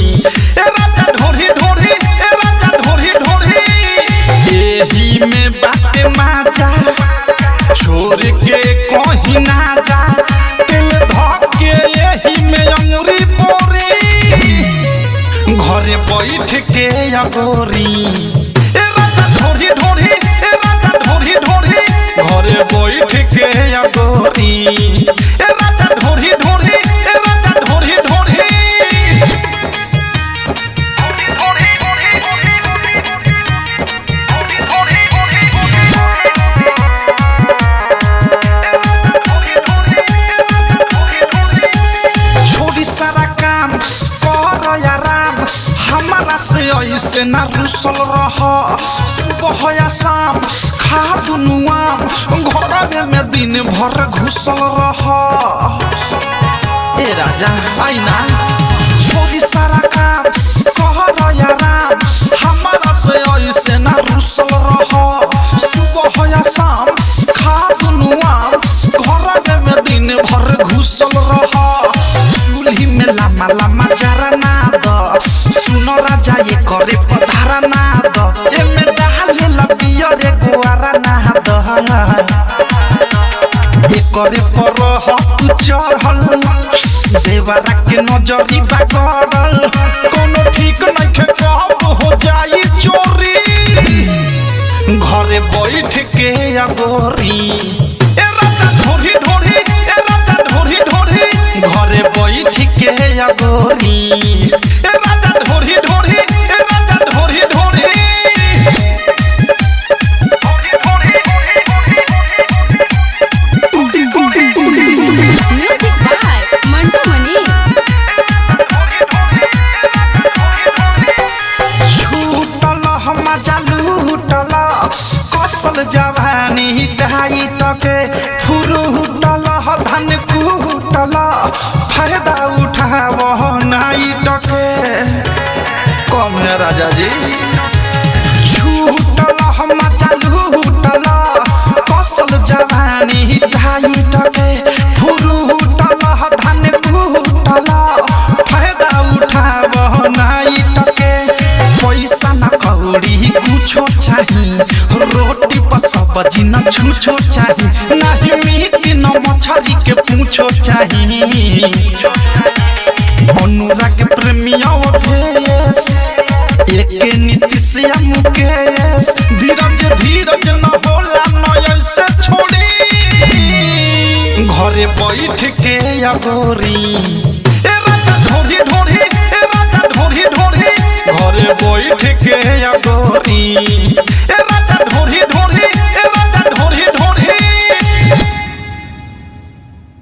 ए राजा ढोरी ढोरी ए राजा ढोरी ढोरी एही में बात माजा छोड़ के कहीं ना जा दिल धके एही में अंगुरी पोरी घरे बैठ के अगोरी ए राजा ढोरी ढोरी ए राजा ढोरी ढोरी घरे बैठ के अगोरी ए राजा ढोरी ढोरी ए राजा ढोरी ढोरी छोड़ी सारा काम कर आराम हमारा से ऐसे ना रुसल रह सुबह या शाम खा दुनु आम घर में दिन भर घुसल रह ए राजा आईना छोड़ी सारा काम कर आराम हमारा से ऐसे ना रुसल रह सुबह या शाम खा दुनु आम घर में दिन भर घुसल रह चूल्ही में लम्बा लम्बा जरा ना द सुनो राजा ये करे पधारा ना द ए में डाले लबिया रे गुआरा ना द ए करे पर हाथ चढ़ल देवरा के नजरी बागड़ल कोनो ठीक नहीं के कब हो जाई चोरी घरे बैठ के अगोरी ए राजा ढोरी ढोरी ए राजा ढोरी ढोरी घरे बैठ के अगोरी ए राजा ढोरी ढोरी ए राजा ढोरी ढोरी म्यूजिक बाय मंटू मनीष। छूटल मजा लूटल कसल जवानी ढाई टके फुरुटल धन कूटल फायदा उठाव नाई टके कम है राजा जी छूटल मजा लूटल कसल जवानी ढाई टके फुरुटल धन कूटल फायदा उठाव नाई टके पैसा न कौड़ी कुछो चाही रोटी पर सब्जी न छुछो चाही नहीं मीट न मछली के पूछो चाही अनुराग प्रेमिया भेस एक नीतीश मुकेश धीरज धीरज न होला न ऐसे छोड़ी घरे बैठ के अगोरी ए राजा ढोरी